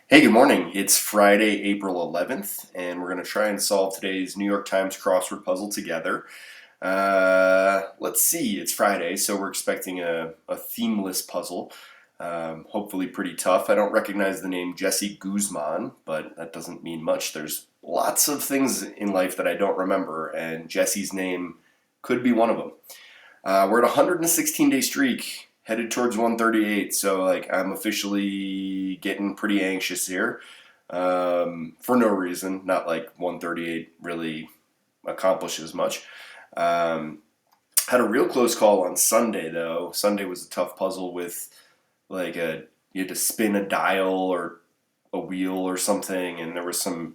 Hey, good morning. It's Friday, April 11th, and we're going to try and solve today's New York Times crossword puzzle together. Let's see, it's Friday, so we're expecting a themeless puzzle. Hopefully, pretty tough. I don't recognize the name Jesse Guzman, but that doesn't mean much. There's lots of things in life that I don't remember, and Jesse's name could be one of them. We're at a 116-day streak, headed towards 138. So I'm officially getting pretty anxious here, for no reason. Not like 138 really accomplishes much. Um, Had a real close call on Sunday though. Sunday was a tough puzzle with you had to spin a dial or a wheel or something, and there was some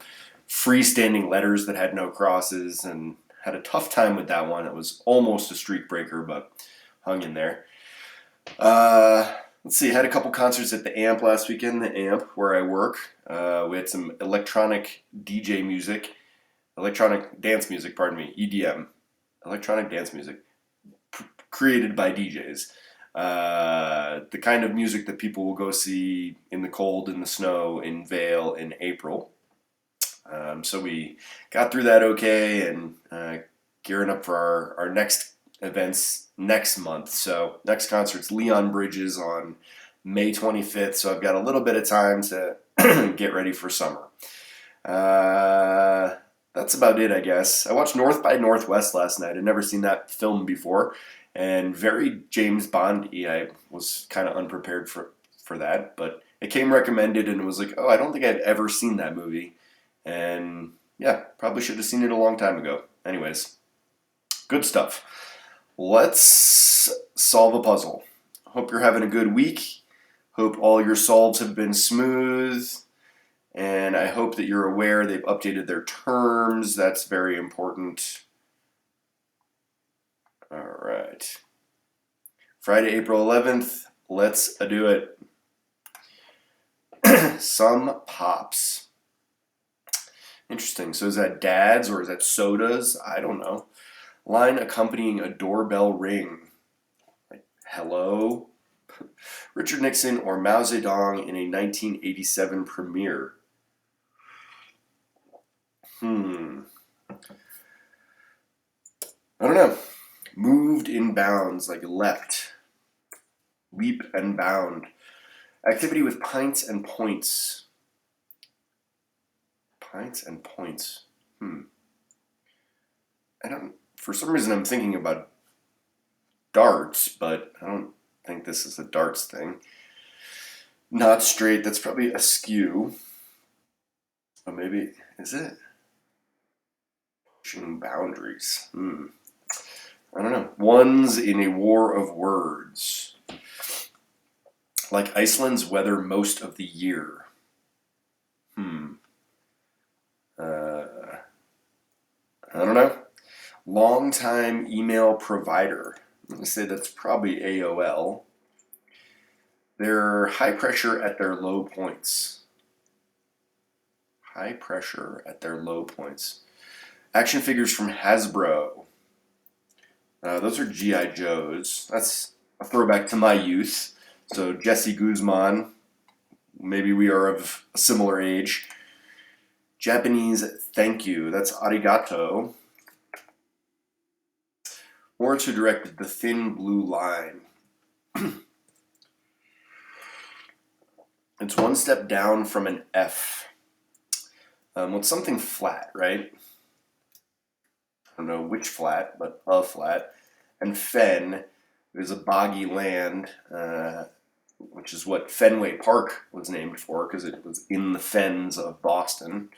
freestanding letters that had no crosses, and had a tough time with that one. It was almost a streak breaker, but hung in there. Let's see, I had a couple concerts at the Amp last weekend, the Amp where I work. We had some electronic DJ music, electronic dance music, pardon me, EDM, electronic dance music, created by DJs. The kind of music that people will go see in the cold, in the snow, in Vale in April. So we got through that okay, and gearing up for our next events next month. So next concert's Leon Bridges on May 25th. So I've got a little bit of time to get ready for summer. That's about it, I guess. I watched North by Northwest last night. I'd never seen that film before, and very James Bond-y. I was kind of unprepared for that, but it came recommended, and it was like, oh, I don't think I've ever seen that movie. And yeah, probably should have seen it a long time ago. Anyways, good stuff. Let's solve a puzzle. Hope you're having a good week. Hope all your solves have been smooth. And I hope that you're aware they've updated their terms. That's very important. All right. Friday, April 11th. Let's do it. Some pops. Interesting. So is that dads or is that sodas? I don't know. Line accompanying a doorbell ring. Like, hello? Richard Nixon or Mao Zedong in a 1987 premiere. I don't know. Moved in bounds, like leapt. Leap and bound. Activity with pints and points. Pints and points. For some reason I'm thinking about darts, but I don't think this is a darts thing. Not straight, that's probably askew. Or maybe, is it? Pushing boundaries. I don't know. One's in a war of words. Like Iceland's weather most of the year. I don't know. Long-time email provider. I'm going to say that's probably AOL. They're high pressure at their low points. High pressure at their low points. Action figures from Hasbro. Those are G.I. Joes. That's a throwback to my youth. So Jesse Guzman, maybe we are of a similar age. Japanese thank you. That's arigato. Or to direct the thin blue line. It's one step down from an F. It's something flat, right? I don't know which flat, but a flat. And fen is a boggy land, which is what Fenway Park was named for, because it was in the fens of Boston.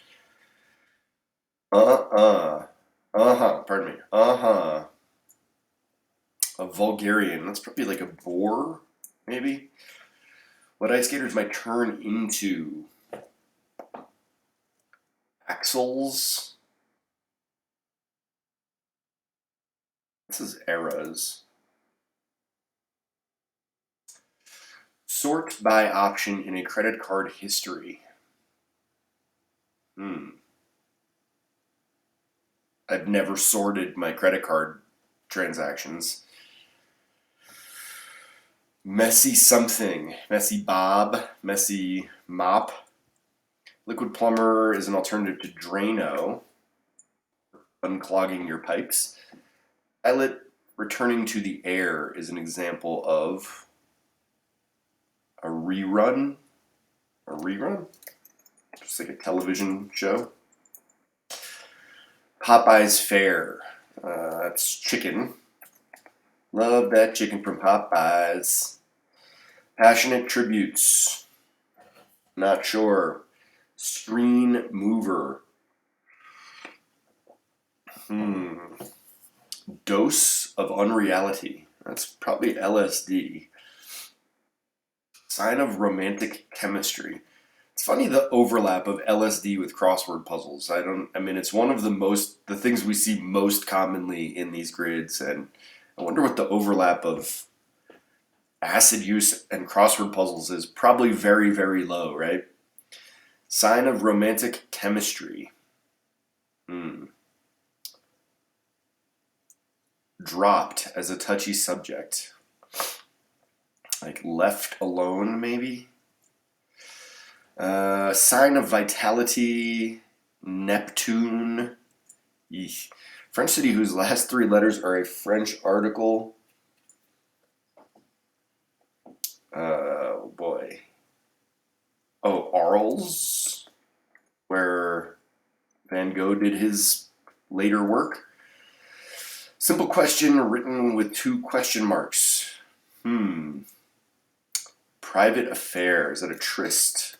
Pardon me. A Vulgarian. That's probably like a boar, maybe? What ice skaters might turn into. Axles. This is eras. Sort by option in a credit card history. I've never sorted my credit card transactions. Messy something. Messy Bob. Messy Mop. Liquid plumber is an alternative to Drano, unclogging your pipes. Pilot returning to the air is an example of a rerun. A rerun? Just like a television show. Popeye's Fair. That's chicken. Love that chicken from Popeyes. Passionate tributes. Not sure. Screen mover. Dose of unreality. That's probably LSD. Sign of romantic chemistry. It's funny the overlap of LSD with crossword puzzles. It's one of the things we see most commonly in these grids, and I wonder what the overlap of acid use and crossword puzzles is. Probably very, very low, right? Sign of romantic chemistry. Dropped as a touchy subject. Like left alone, maybe? Sign of vitality, Neptune. Eesh. French city whose last three letters are a French article. Oh boy. Oh, Arles, where Van Gogh did his later work. Simple question written with 2 question marks. Private affair. Is that a tryst?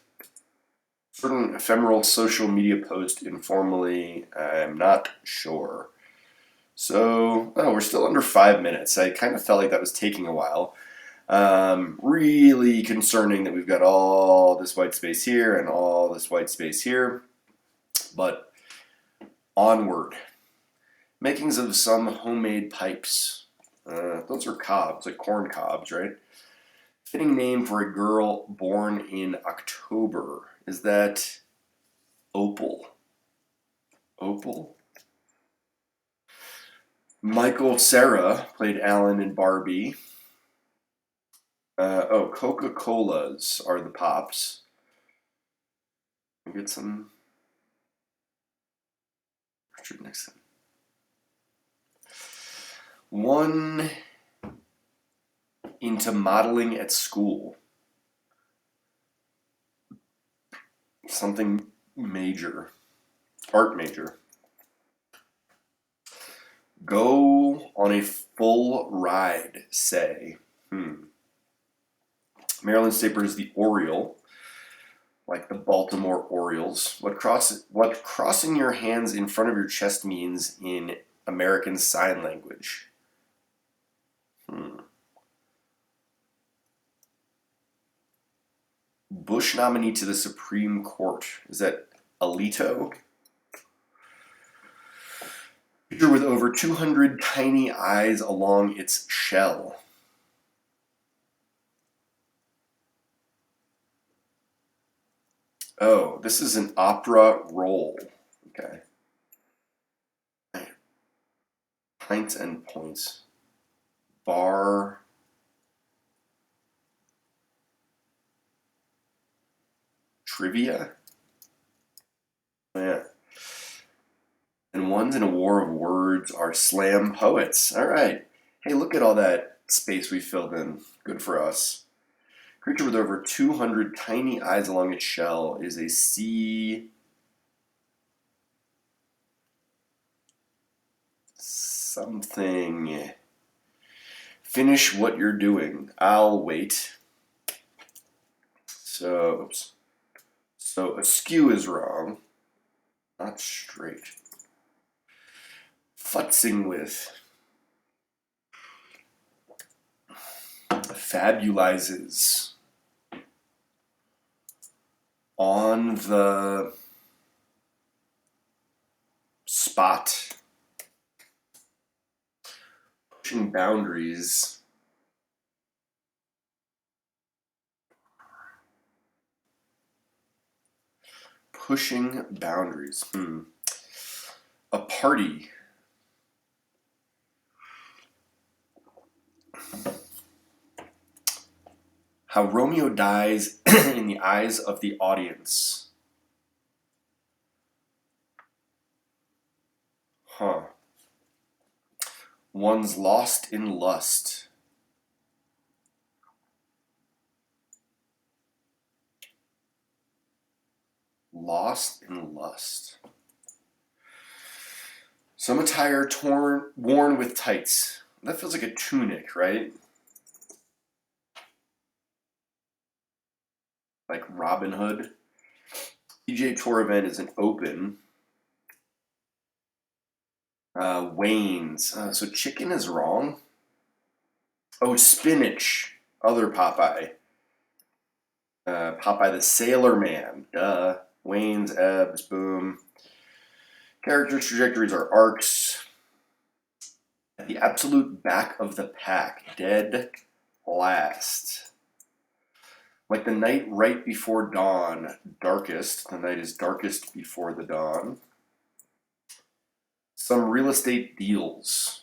Certain ephemeral social media post informally. I'm not sure. So, we're still under 5 minutes. I kind of felt like that was taking a while. Really concerning that we've got all this white space here and all this white space here. But onward. Makings of some homemade pipes. Those are cobs, like corn cobs, right? Fitting name for a girl born in October. Is that Opal? Opal? Michael Cera played Alan in Barbie. Coca-Colas are the pops. We get some Richard Nixon. One into modeling at school. Something major. Art major. Go on a full ride, say. Maryland State Bird is the Oriole, like the Baltimore Orioles. What crossing your hands in front of your chest means in American Sign Language? Bush nominee to the Supreme Court. Is that Alito? Creature with over 200 tiny eyes along its shell. Oh, this is an opera roll. Okay. Pints and points. Bar. Trivia? Yeah. And ones in a war of words are slam poets. All right. Hey, look at all that space we filled in. Good for us. Creature with over 200 tiny eyes along its shell is a sea something. Finish what you're doing. I'll wait. So askew is wrong. Not straight. Futzing with. Fabulizes. On the spot. Pushing boundaries. Pushing boundaries. A party. How Romeo dies in the eyes of the audience. Huh. One's lost in lust. Lost in lust. Some attire worn with tights. That feels like a tunic, right? Like Robin Hood. PGA Tour event is an open. Wayne's. So chicken is wrong. Oh, spinach. Other Popeye. Popeye the Sailor Man. Duh. Wayne's, Ebbs, boom. Character trajectories are arcs. At the absolute back of the pack. Dead last. Like the night right before dawn. Darkest. The night is darkest before the dawn. Some real estate deals.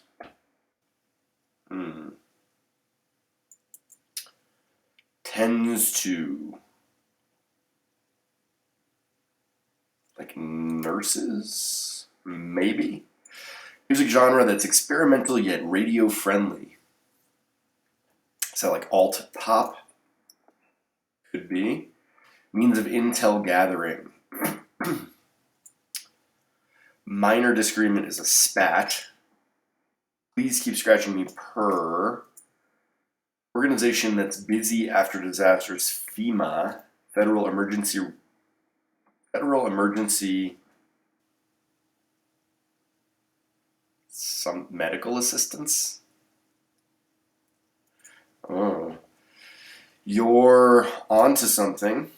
Tends to. Like nurses? Maybe? Music genre that's experimental yet radio friendly. Is that like alt pop? Could be. Means of intel gathering. Minor disagreement is a spat. Please keep scratching me per. Organization that's busy after disasters. FEMA. Federal emergency. Some medical assistance. Oh. You're onto something.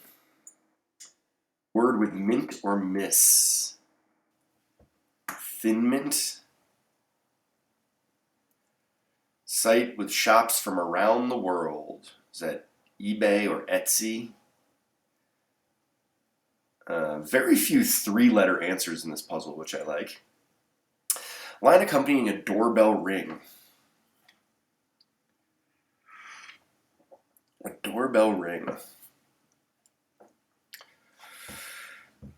Word with mint or miss. Thin mint. Site with shops from around the world. Is that eBay or Etsy? Very few three-letter answers in this puzzle, which I like. Line accompanying a doorbell ring. A doorbell ring.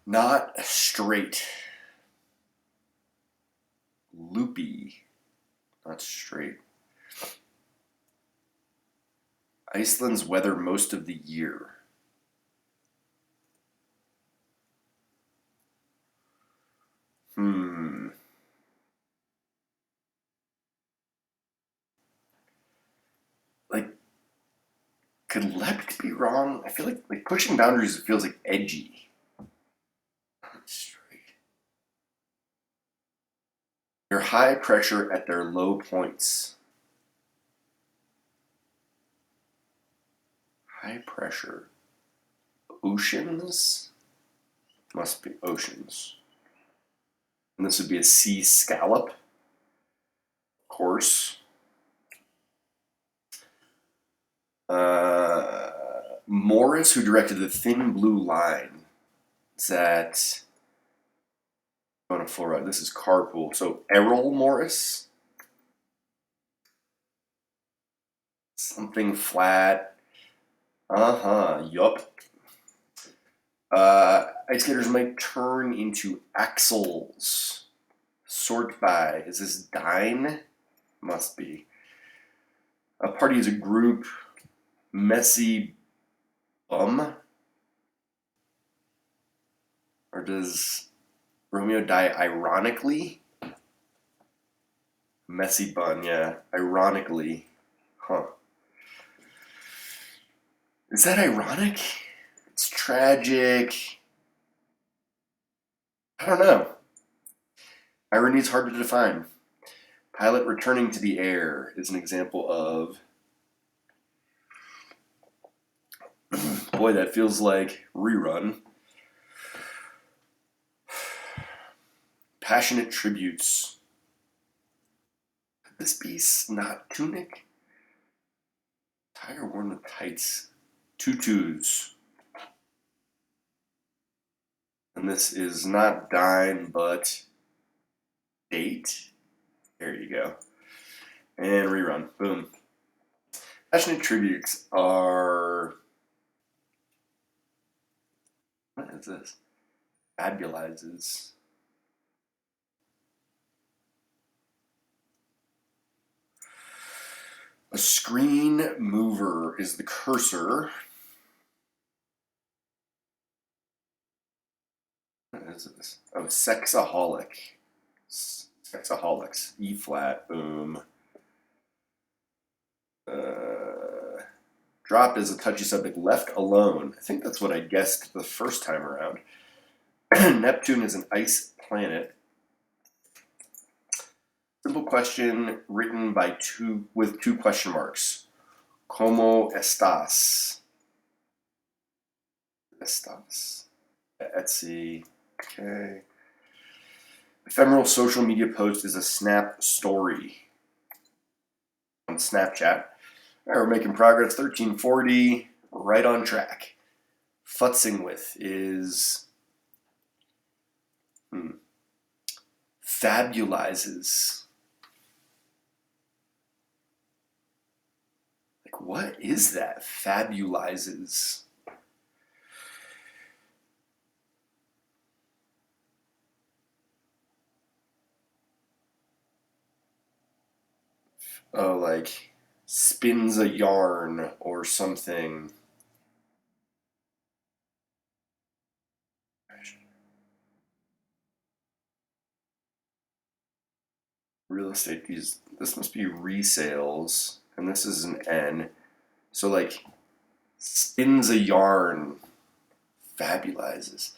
Not straight. Loopy. Not straight. Iceland's weather most of the year. Like, could left be wrong? I feel like pushing boundaries feels like edgy. Straight. They're high pressure at their low points. High pressure. Oceans? Must be oceans. And this would be a sea scallop. Of course. Morris, who directed The Thin Blue Line. Is that on a full ride? This is Carpool. So Errol Morris. Something flat. Yup. Ice skaters might turn into axles. Sort by. Is this dine? Must be. A party is a group. Messy bum? Or does Romeo die ironically? Messy bun, yeah. Ironically. Huh. Is that ironic? It's tragic. I don't know. Irony is hard to define. Pilot returning to the air is an example of. Boy, that feels like rerun. Passionate tributes. Could this be snot tunic? Tire worn with tights. Tutus. And this is not dine, but date. There you go. And rerun. Boom. Passionate tributes are. What is this? Fabulizes. A screen mover is the cursor. What is this? Oh, sexaholic. Sexaholics. E flat. Boom. Dropped is a touchy subject. Left alone. I think that's what I guessed the first time around. Neptune is an ice planet. Simple question written with two question marks. ¿Cómo estás? Estás. Etsy. Okay. Ephemeral social media post is a snap story on Snapchat. All right, we're making progress. 1340, right on track. Futzing with is fabulizes. Like, what is that? Fabulizes. Oh, like spins a yarn or something. Real estate, this must be resales, and this is an N. So like spins a yarn, fabulizes.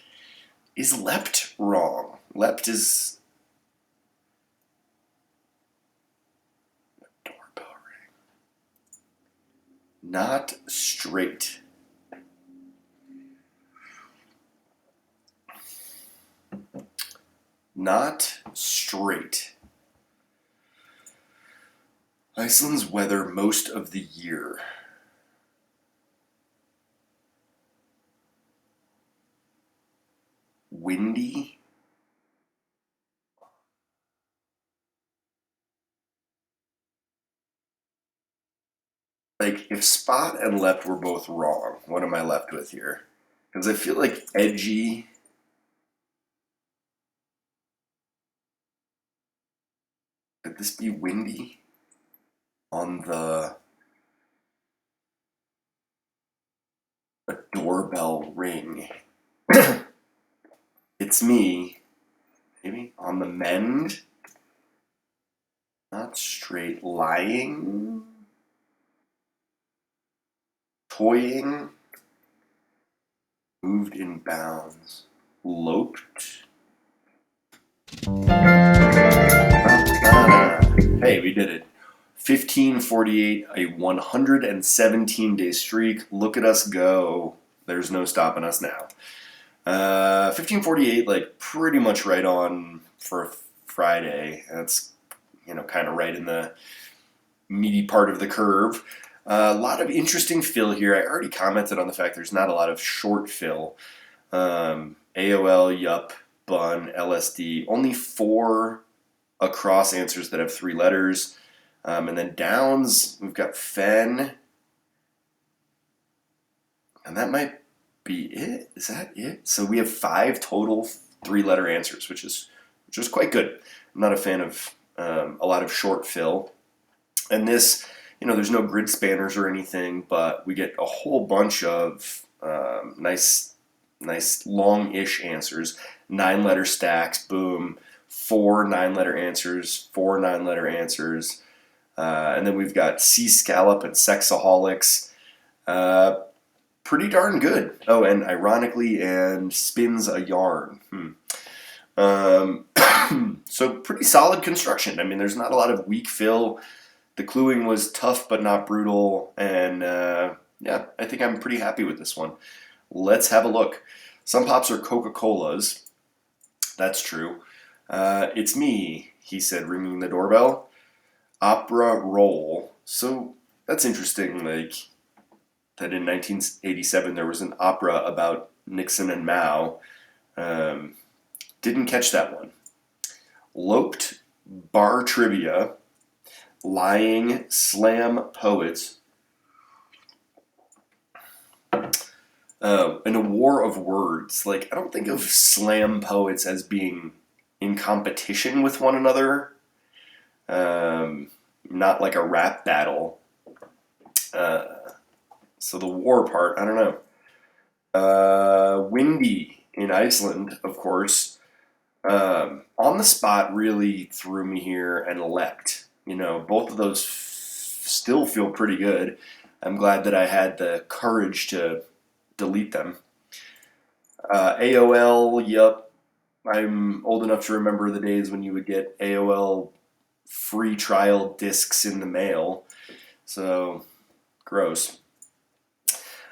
Is lept wrong? Lept is a doorbell ring. Not straight. Not straight. Iceland's weather most of the year. Windy. Like, if spot and left were both wrong, what am I left with here? Because I feel like edgy. Could this be windy? On a doorbell ring. It's me. Maybe on the mend. Not straight. Lying. Toying. Moved in bounds. Loped. Hey, we did it. 1548, a 117-day streak. Look at us go. There's no stopping us now. 1548, like pretty much right on for Friday. That's, kind of right in the meaty part of the curve. A lot of interesting fill here. I already commented on the fact there's not a lot of short fill. AOL, Yup, Bun, LSD. Only 4 across answers that have 3 letters. And then downs, we've got Fen. And that might be it. Is that it? So we have 5 total 3-letter answers, which is quite good. I'm not a fan of a lot of short fill. And this, there's no grid spanners or anything, but we get a whole bunch of nice long-ish answers. 9-letter stacks, boom. 4 9-letter answers, 4 9-letter answers. And then we've got Sea Scallop and Sexaholics. Pretty darn good. Oh, and ironically, and spins a yarn. So pretty solid construction. I mean, there's not a lot of weak fill. The cluing was tough but not brutal. And yeah, I think I'm pretty happy with this one. Let's have a look. Some pops are Coca-Colas. That's true. It's me, he said, ringing the doorbell. Opera roll. So that's interesting, like that in 1987 there was an opera about Nixon and Mao. Didn't catch that one. Loped, bar trivia, lying, slam poets. In a war of words. Like, I don't think of slam poets as being in competition with one another. Not like a rap battle. Uh, so the war part, I don't know. Windy in Iceland, of course. On the spot really threw me here and leapt. Both of those still feel pretty good. I'm glad that I had the courage to delete them. AOL, yup. I'm old enough to remember the days when you would get AOL free trial discs in the mail. So, gross.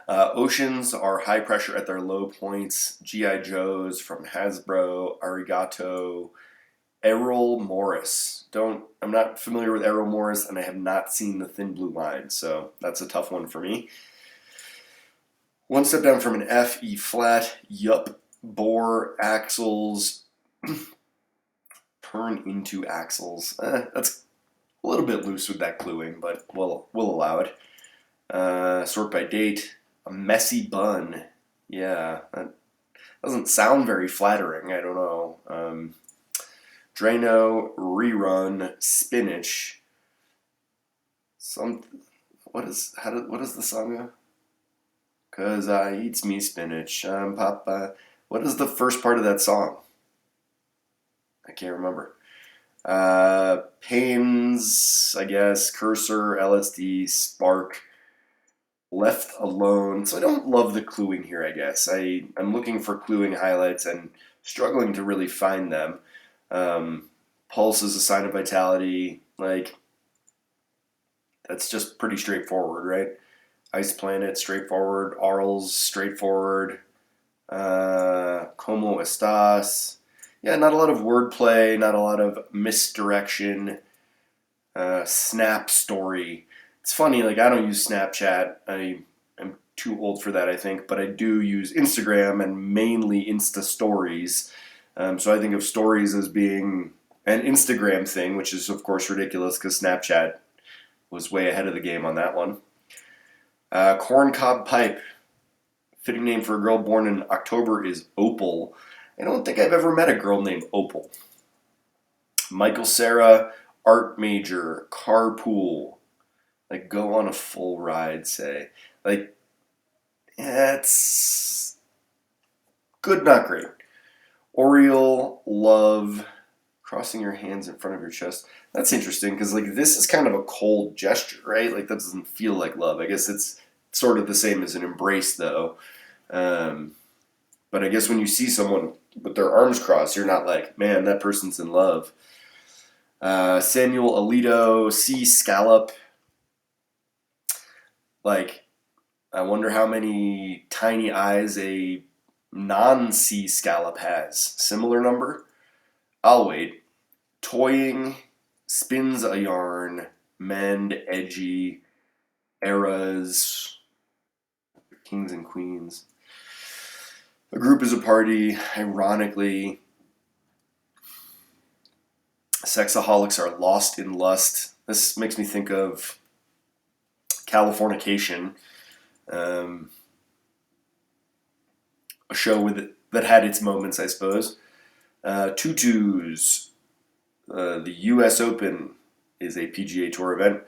Oceans are high pressure at their low points. G.I. Joes from Hasbro, Arigato, Errol Morris. I'm not familiar with Errol Morris, and I have not seen the Thin Blue Line, so that's a tough one for me. One step down from an F, E flat, yup, bore, axles, turn into axles. That's a little bit loose with that cluing, but we'll allow it. Sort by date, a messy bun. Yeah, that doesn't sound very flattering. I don't know. Drano, rerun, spinach. What does the song go? 'Cause I eats me spinach. Papa. What is the first part of that song? I can't remember. Pains, I guess, cursor, LSD, spark, left alone. So I don't love the cluing here, I guess. I'm looking for cluing highlights and struggling to really find them. Pulse is a sign of vitality. That's just pretty straightforward, right? Ice Planet, straightforward. Arls, straightforward. Como estás? Yeah, not a lot of wordplay, not a lot of misdirection. Snap story. It's funny, I don't use Snapchat. I am too old for that, I think, but I do use Instagram and mainly Insta stories. So I think of stories as being an Instagram thing, which is, of course, ridiculous because Snapchat was way ahead of the game on that one. Corncob pipe. Fitting name for a girl born in October is Opal. I don't think I've ever met a girl named Opal. Michael Sarah, art major, carpool. Go on a full ride, say. It's good, not great. Oriole, love, crossing your hands in front of your chest. That's interesting because this is kind of a cold gesture, right? That doesn't feel like love. I guess it's sort of the same as an embrace, though. But I guess when you see someone with their arms crossed, you're not like, man, that person's in love. Samuel Alito, sea scallop. I wonder how many tiny eyes a non-sea scallop has. Similar number? I'll wait. Toying, spins a yarn, mend, edgy, eras, kings and queens. A group is a party, ironically. Sexaholics are lost in lust. This makes me think of Californication, a show that had its moments, I suppose. Tutus, the U.S. Open is a PGA Tour event.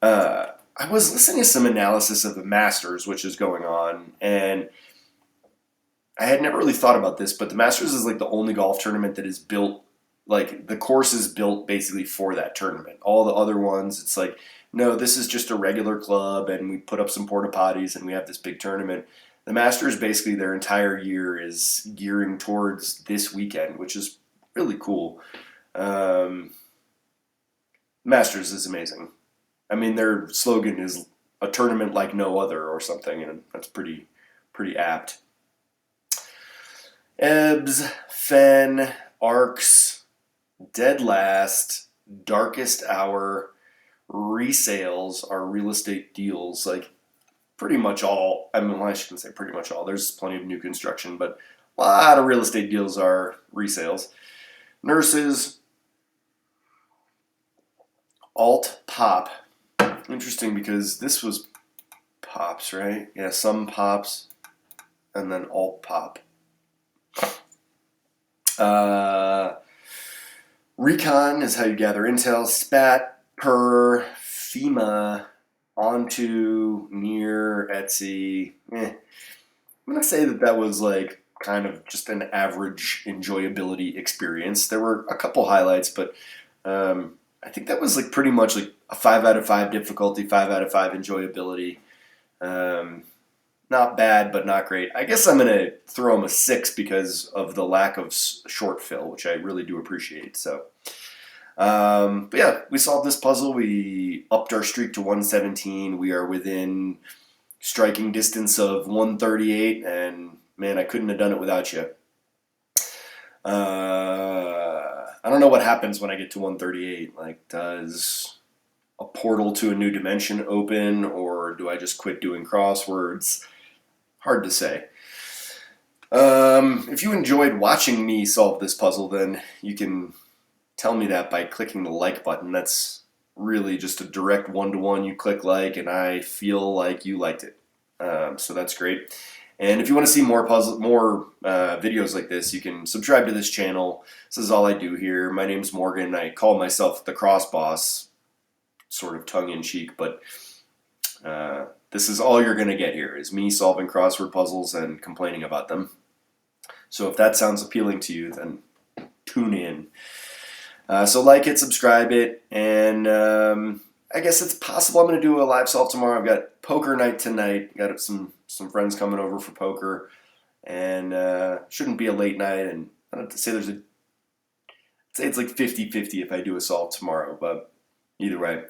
I was listening to some analysis of the Masters, which is going on, and I had never really thought about this, but the Masters is the only golf tournament that is built, the course is built basically for that tournament. All the other ones, it's no, this is just a regular club, and we put up some porta potties, and we have this big tournament. The Masters, basically, their entire year is gearing towards this weekend, which is really cool. Masters is amazing. I mean, their slogan is a tournament like no other or something, and that's pretty apt. Ebbs, Fen, Arcs, Dead Last, Darkest Hour, resales are real estate deals. Pretty much all, I shouldn't say pretty much all, there's plenty of new construction, but a lot of real estate deals are resales. Nurses, alt pop. Interesting because this was pops, right? Yeah, some pops, and then alt pop. Recon is how you gather intel. Spat, per, FEMA, onto, near, Etsy. I'm gonna say that was like kind of just an average enjoyability experience. There were a couple highlights, but I think that was like pretty much like a 5 out of 5 difficulty, 5 out of 5 enjoyability. Um, Not bad, but not great. I guess I'm gonna throw him a 6 because of the lack of short fill, which I really do appreciate. So, but yeah, we solved this puzzle. We upped our streak to 117. We are within striking distance of 138, and man, I couldn't have done it without you. I don't know what happens when I get to 138. Like, does a portal to a new dimension open, or do I just quit doing crosswords? Hard to say. If you enjoyed watching me solve this puzzle, then you can tell me that by clicking the like button. That's really just a direct one-to-one. You click like, and I feel like you liked it. So that's great. And if you want to see more videos like this, you can subscribe to this channel. This is all I do here. My name's Morgan. I call myself the Cross Boss, sort of tongue-in-cheek, but this is all you're going to get here, is me solving crossword puzzles and complaining about them. So if that sounds appealing to you, then tune in. So like it, subscribe it, and I guess it's possible I'm going to do a live solve tomorrow. I've got poker night tonight. Got some friends coming over for poker, and shouldn't be a late night. And I don't have to say I'd say it's like 50-50 if I do a solve tomorrow, but either way.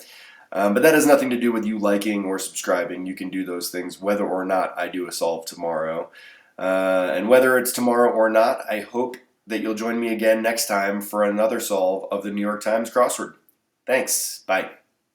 But that has nothing to do with you liking or subscribing. You can do those things whether or not I do a solve tomorrow. And whether it's tomorrow or not, I hope that you'll join me again next time for another solve of the New York Times crossword. Thanks. Bye.